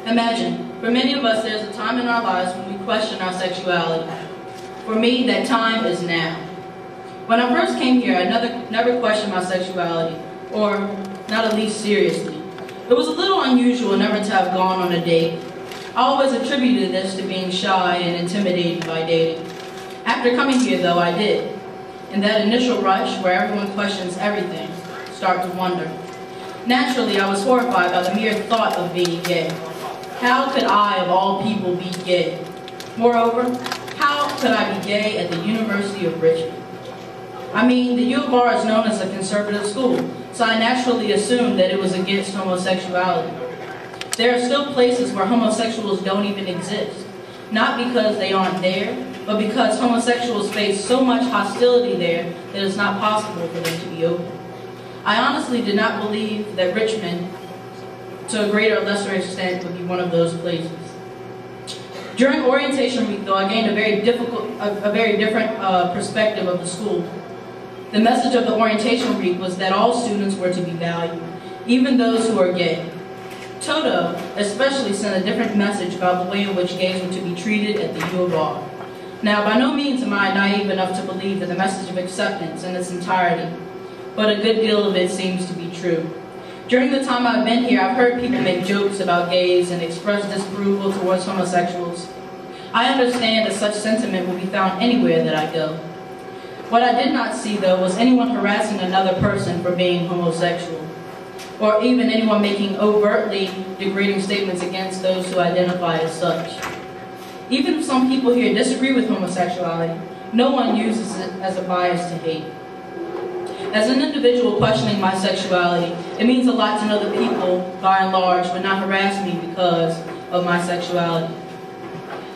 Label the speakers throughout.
Speaker 1: Imagine, for many of us, there's a time in our lives when we question our sexuality. For me, that time is now. When I first came here, I never questioned my sexuality, or not at least seriously. It was a little unusual never to have gone on a date. I always attributed this to being shy and intimidated by dating. After coming here, though, I did. In that initial rush where everyone questions everything, start to wonder. Naturally, I was horrified by the mere thought of being gay. How could I, of all people, be gay? Moreover, how could I be gay at the University of Richmond? I mean, the U of R is known as a conservative school, so I naturally assumed that it was against homosexuality. There are still places where homosexuals don't even exist, not because they aren't there, but because homosexuals face so much hostility there that it's not possible for them to be open. I honestly did not believe that Richmond, to a greater or lesser extent, would be one of those places. During orientation week, though, I gained a very different perspective of the school. The message of the orientation week was that all students were to be valued, even those who are gay. Toto especially sent a different message about the way in which gays were to be treated at the U of R. Now, by no means am I naive enough to believe in the message of acceptance in its entirety, but a good deal of it seems to be true. During the time I've been here, I've heard people make jokes about gays and express disapproval towards homosexuals. I understand that such sentiment will be found anywhere that I go. What I did not see, though, was anyone harassing another person for being homosexual, or even anyone making overtly degrading statements against those who identify as such. Even if some people here disagree with homosexuality, no one uses it as a bias to hate. As an individual questioning my sexuality, it means a lot to know that people, by and large, would not harass me because of my sexuality.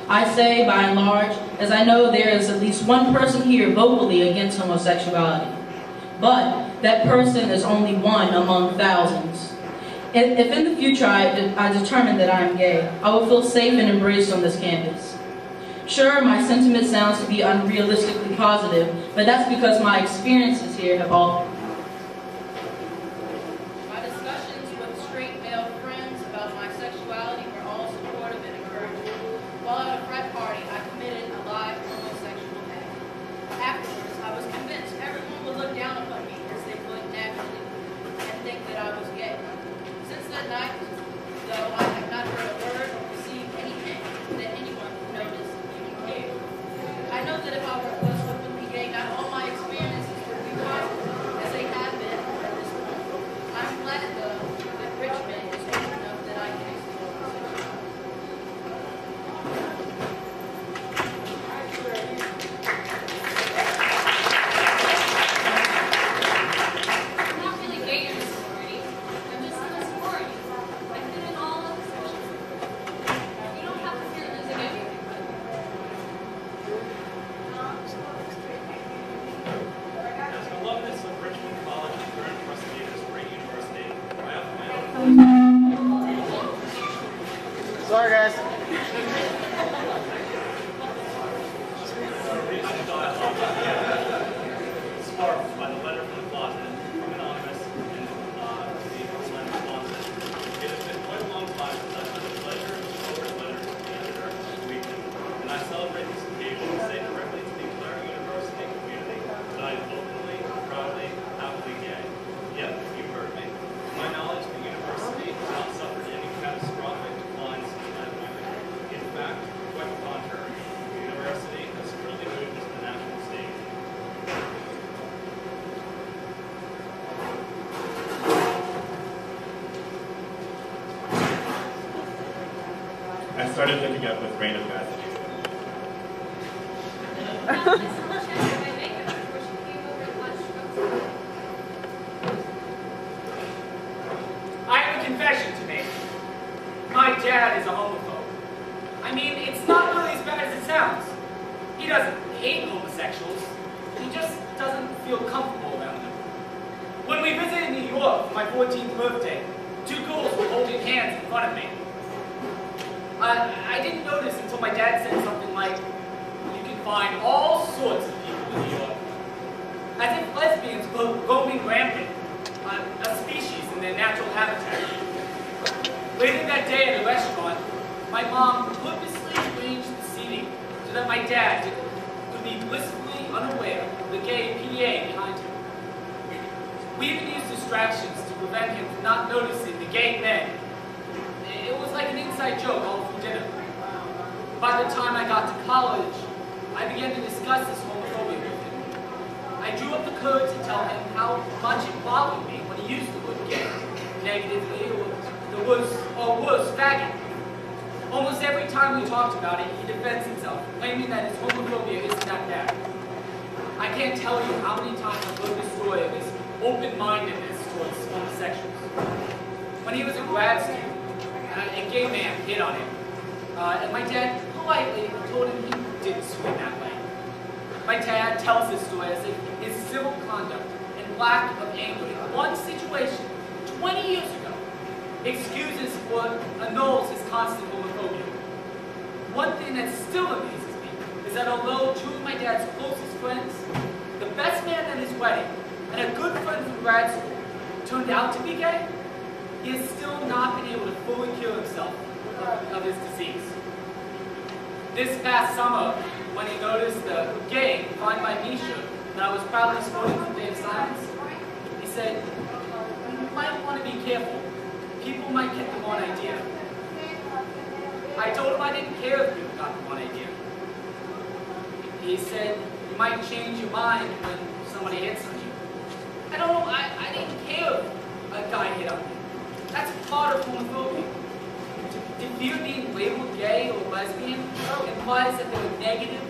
Speaker 1: I say by and large, as I know there is at least one person here vocally against homosexuality. But that person is only one among thousands. If in the future I determine that I am gay, I will feel safe and embraced on this campus. Sure, my sentiment sounds to be unrealistically positive, but that's because my experiences here have all... My discussions with straight male friends about my sexuality were all supportive and encouraging. While at a frat party, I committed a live homosexual act. Afterwards, I was convinced everyone would look down upon me as they would naturally and think that I was gay. Since that night, though, I have not heard a word or received any hint that anyone noticed. I know that if I was openly gay, not all my experiences would be positive, as they have been at this point. I'm glad, though, that Richmond is open enough that I can explore homosexuality.
Speaker 2: I'm not really gay in this sorority. I'm just in a sorority. I fit in all of the sections. You don't have to fear losing anything.
Speaker 3: As an alumnus of Richmond College and current trustee of this great university, I offer my own.
Speaker 4: Sorry, guys.
Speaker 3: Sparked by the letter from the closet from Anonymous and the online responses. It has been quite a long time since I've had the pleasure of forwarding letters to the editor of Weekly, and I celebrate this occasion to say directly to the declaring university community that I am openly, proudly, happily gay. Yet, you heard me. To my knowledge, the university has not suffered any catastrophic declines since that moment. In fact, quite the contrary. The university has truly moved to the national stage.
Speaker 5: I started hooking up with random guys.
Speaker 6: I have a confession to make. My dad is a homophobe. I mean, it's not really as bad as it sounds. He doesn't hate homosexuals. He just doesn't feel comfortable around them. When we visited New York for my 14th birthday, two girls were holding hands in front of me. I didn't notice until my dad said something like, "You can find all sorts of people in New York." As if lesbians were roaming rampant, a species in their natural habitat. Later that day at a restaurant, my mom purposely arranged the seating so that my dad could be blissfully unaware of the gay PDA behind him. We even used distractions to prevent him from not noticing the gay men. It was like an inside joke all through dinner. By the time I got to college, I began to discuss this homophobia with him. I drew up the courage to tell him how much it bothered me when he used the word gay, negatively, or worse, faggot. Almost every time we talked about it, he defends himself, claiming that his homophobia isn't that bad. I can't tell you how many times I've heard the story of his open-mindedness towards homosexuals. When he was a grad student, a gay man hit on him, and my dad politely told him he didn't swing that way. My dad tells this story as if his civil conduct and lack of anger in one situation 20 years ago excuses or annuls his constant homophobia. One thing that still amazes me is that although two of my dad's closest friends, the best man at his wedding, and a good friend from grad school, turned out to be gay, he has still not been able to fully cure himself of his disease. This past summer, when he noticed the gay Find My Me shirt that I was proudly sporting from Day of Silence, he said, "You might want to be careful. People might get the wrong idea." I told him I didn't care if people got the wrong idea. He said, "You might change your mind when somebody hits on you." I don't know, I didn't care if a guy hit on me. That's part of homophobia. To fear being labeled gay or lesbian implies that there are negative,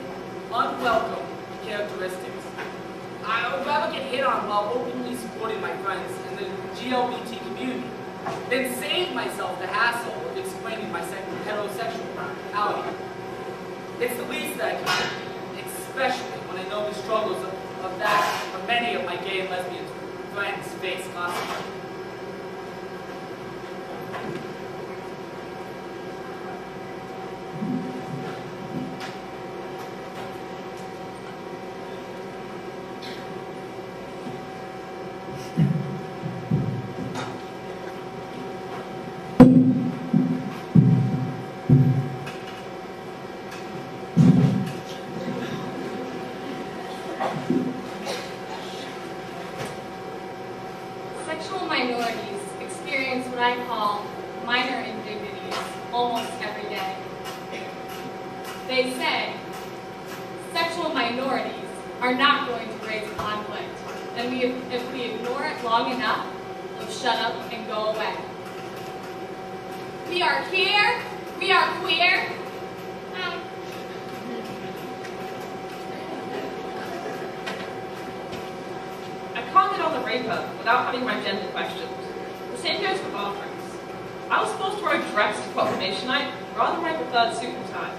Speaker 6: unwelcome characteristics. I would rather get hit on while openly supporting my friends in the GLBT community than save myself the hassle of explaining my heterosexuality. It's the least that I can do, especially when I know the struggles of many of my gay and lesbian friends face constantly.
Speaker 2: Sexual minorities experience what I call minor indignities almost every day. They say sexual minorities are not going to raise conflict, and if we ignore it long enough, they'll shut up and go away. We are here, we are queer.
Speaker 4: I commented on the raper without having my gender questioned. The same goes for bathrooms. I was supposed to wear a dress to proclamation night rather than my preferred suit and tie.